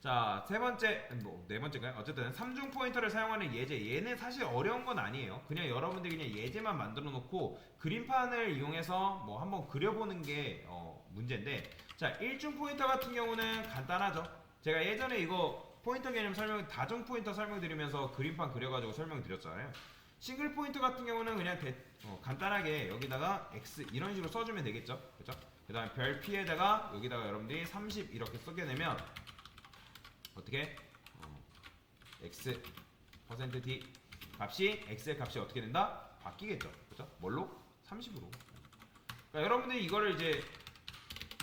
자, 세 번째, 뭐, 네 번째인가요? 어쨌든 삼중 포인터를 사용하는 예제. 얘는 사실 어려운 건 아니에요. 그냥 여러분들이 그냥 예제만 만들어 놓고 그림판을 이용해서 뭐 한번 그려보는 게 문제인데, 자, 일중 포인터 같은 경우는 간단하죠. 제가 예전에 이거 포인터 개념 다중 포인터 설명드리면서 그림판 그려가지고 설명드렸잖아요. 싱글 포인터 같은 경우는 그냥 간단하게 여기다가 X 이런 식으로 써주면 되겠죠. 그죠? 그 다음에 별 P에다가 여기다가 여러분들이 30 이렇게 쓰게 되면 어떻게? x %d 값이 x의 값이 어떻게 된다? 바뀌겠죠. 그죠? 뭘로? 30으로. 그러니까 여러분들이 이거를 이제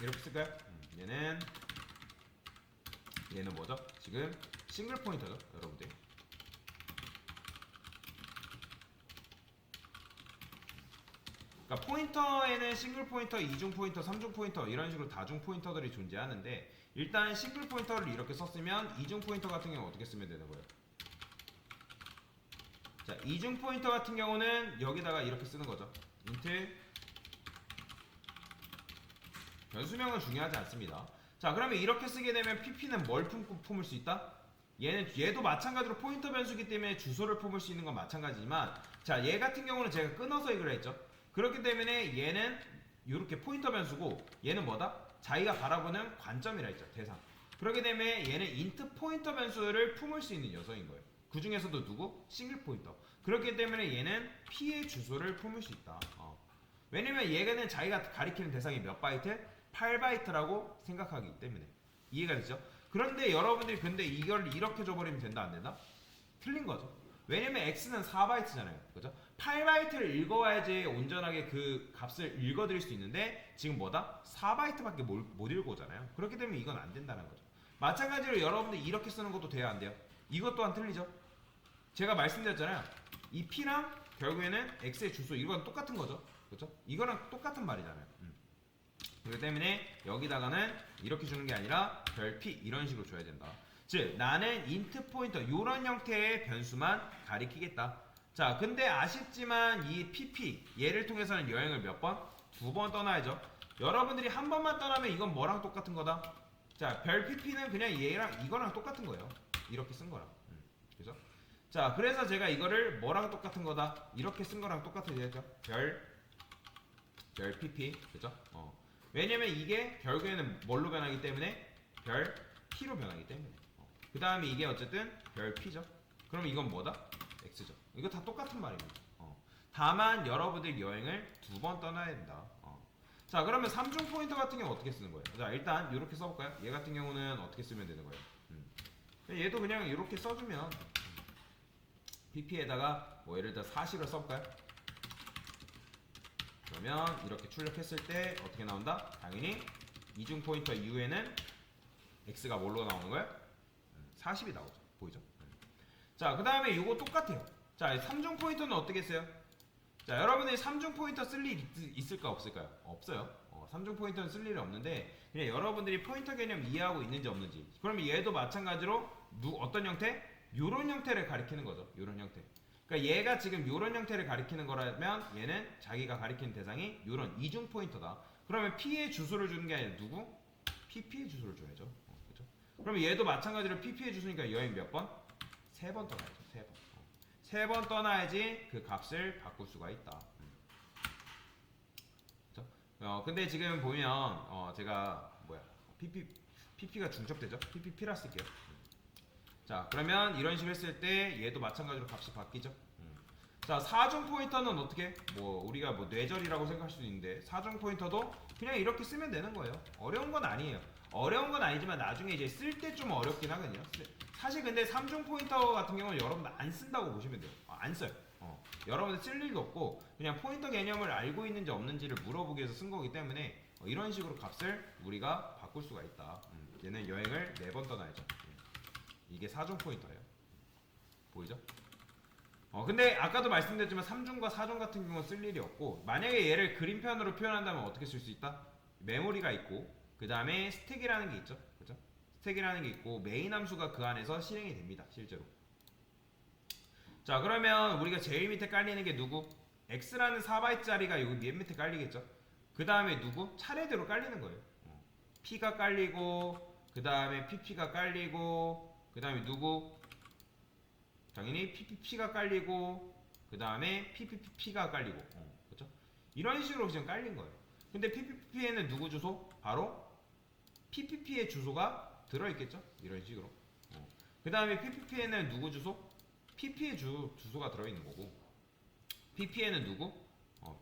이렇게 쓸까요? 얘는 뭐죠? 지금 싱글 포인터죠, 여러분들. 그러니까 포인터에는 싱글 포인터, 이중 포인터, 삼중 포인터 이런 식으로 다중 포인터들이 존재하는데 일단 싱글 포인터를 이렇게 썼으면 이중 포인터 같은 경우 어떻게 쓰면 되는 거예요? 자, 이중 포인터 같은 경우는 여기다가 이렇게 쓰는 거죠. int 변수명은 중요하지 않습니다. 자, 그러면 이렇게 쓰게 되면 pp는 뭘 품을 수 있다? 얘도 마찬가지로 포인터 변수기 때문에 주소를 품을 수 있는 건 마찬가지지만 자, 얘 같은 경우는 제가 끊어서 이걸 했죠. 그렇기 때문에 얘는 이렇게 포인터 변수고 얘는 뭐다? 자기가 바라보는 관점이라 했죠. 대상. 그렇기 때문에 얘는 int 포인터 변수를 품을 수 있는 녀석인 거예요. 그 중에서도 누구? 싱글 포인터. 그렇기 때문에 얘는 p의 주소를 품을 수 있다. 왜냐면 얘는 자기가 가리키는 대상이 몇 바이트? 8바이트라고 생각하기 때문에. 이해가 되죠? 그런데 여러분들이 근데 이걸 이렇게 줘버리면 된다 안 된다? 틀린 거죠. 왜냐면 x는 4바이트잖아요. 그죠? 8바이트를 읽어와야지 온전하게 그 값을 읽어드릴 수 있는데 지금 뭐다? 4바이트밖에 못 읽어오잖아요. 그렇기 때문에 이건 안 된다는 거죠. 마찬가지로 여러분들 이렇게 쓰는 것도 돼야 안 돼요. 이것 또한 틀리죠. 제가 말씀드렸잖아요. 이 p랑 결국에는 x의 주소 이건 똑같은 거죠. 그렇죠? 이거랑 똑같은 말이잖아요. 그렇기 때문에 여기다가는 이렇게 주는 게 아니라 별 p 이런 식으로 줘야 된다. 즉 나는 int 포인터 이런 형태의 변수만 가리키겠다. 자, 근데 아쉽지만 이 pp 얘를 통해서는 여행을 몇 번? 2번 떠나야죠. 여러분들이 한 번만 떠나면 이건 뭐랑 똑같은 거다? 자, 별 pp는 그냥 얘랑 이거랑 똑같은 거예요. 이렇게 쓴 거랑. 그죠? 자, 그래서 제가 이거를 뭐랑 똑같은 거다? 이렇게 쓴 거랑 똑같아야죠. 별 pp. 그죠? 왜냐면 이게 결국에는 뭘로 변하기 때문에 별 p로 변하기 때문에. 그 다음에 이게 어쨌든 별 p죠. 그럼 이건 뭐다? x죠. 이거 다 똑같은 말입니다. 다만 여러분들 여행을 2번 떠나야 된다. 자, 그러면 3중 포인터 같은 경우 어떻게 쓰는 거예요? 자, 일단 이렇게 써볼까요? 얘 같은 경우는 어떻게 쓰면 되는 거예요? 얘도 그냥 이렇게 써주면 pp에다가 뭐 예를 들어 40을 써볼까요? 그러면 이렇게 출력했을 때 어떻게 나온다? 당연히 이중 포인터 이후에는 x가 뭘로 나오는 거예요? 40이 나오죠. 보이죠? 자, 그 다음에 이거 똑같아요. 자, 3중 포인터는 어떻게 써요? 자, 여러분들이 3중 포인터 쓸 일 있을까 없을까요? 없어요. 3중 포인터는 쓸 일이 없는데 그냥 여러분들이 포인터 개념 이해하고 있는지 없는지. 그러면 얘도 마찬가지로 어떤 형태? 요런 형태를 가리키는 거죠. 요런 형태. 그러니까 얘가 지금 요런 형태를 가리키는 거라면 얘는 자기가 가리키는 대상이 요런 이중 포인터다. 그러면 P의 주소를 주는 게 아니라 누구? PP의 주소를 줘야죠. 그렇죠? 그러면 얘도 마찬가지로 PP의 주소니까 여행 몇 번? 3번 떠나야죠. 3번. 3번 떠나야지 그 값을 바꿀 수가 있다. 그렇죠? 근데 지금 보면 제가 PP가 중첩되죠? PP P라 쓸게요. 자, 그러면 이런 식으로 했을 때 얘도 마찬가지로 값이 바뀌죠. 자, 4중 포인터는 어떻게? 뭐 우리가 뭐 뇌절이라고 생각할 수도 있는데 4중 포인터도 그냥 이렇게 쓰면 되는 거예요. 어려운 건 아니에요. 어려운 건 아니지만 나중에 이제 쓸 때 좀 어렵긴 하거든요. 사실 근데 3중 포인터 같은 경우는 여러분들 안 쓴다고 보시면 돼요. 안 써요. 여러분들 쓸 일도 없고 그냥 포인터 개념을 알고 있는지 없는지를 물어보기 위해서 쓴 거기 때문에 이런 식으로 값을 우리가 바꿀 수가 있다. 얘는 여행을 4번 떠나야죠. 이게 4중 포인터예요. 보이죠? 근데 아까도 말씀드렸지만 3중과 4중 같은 경우는 쓸 일이 없고 만약에 얘를 그림편으로 표현한다면 어떻게 쓸 수 있다? 메모리가 있고 그 다음에 스택이라는 게 있죠. 그죠? 스택이라는 게 있고 메인 함수가 그 안에서 실행이 됩니다. 실제로. 자, 그러면 우리가 제일 밑에 깔리는 게 누구? x라는 4바이트짜리가 여기 맨 밑에 깔리겠죠. 그 다음에 누구? 차례대로 깔리는 거예요. p가 깔리고 그 그 다음에 pp가 깔리고 그 다음에 누구? 당연히 pp가 깔리고 그 다음에 ppp가 깔리고 그렇죠? 이런 식으로 지금 깔린 거예요. 근데 ppp에는 누구 주소? 바로 ppp의 주소가 들어있겠죠? 이런 식으로. 그 다음에 ppp에는 누구 주소? pp의 주소가 들어있는 거고 pp에는 누구?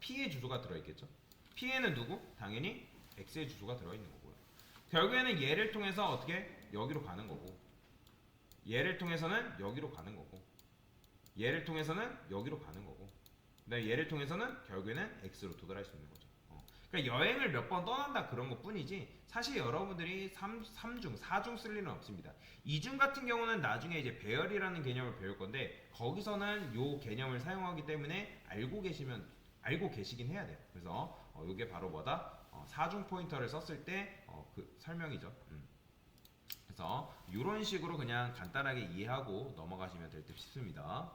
p의 주소가 들어있겠죠? p에는 누구? 당연히 x의 주소가 들어있는 거고요. 결국에는 얘를 통해서 어떻게? 여기로 가는 거고 얘를 통해서는 여기로 가는 거고 얘를 통해서는 여기로 가는 거고 그다음에 얘를 통해서는 결국에는 x로 도달할 수 있는 거죠. 그러니까 여행을 몇 번 떠난다 그런 것 뿐이지 사실 여러분들이 3중, 4중 쓸 일은 없습니다. 2중 같은 경우는 나중에 이제 배열이라는 개념을 배울 건데 거기서는 요 개념을 사용하기 때문에 알고 계시긴 해야 돼요. 그래서 요게 바로 뭐다? 4중 포인터를 썼을 때 그 설명이죠. 그래서 이런 식으로 그냥 간단하게 이해하고 넘어가시면 될 듯 싶습니다.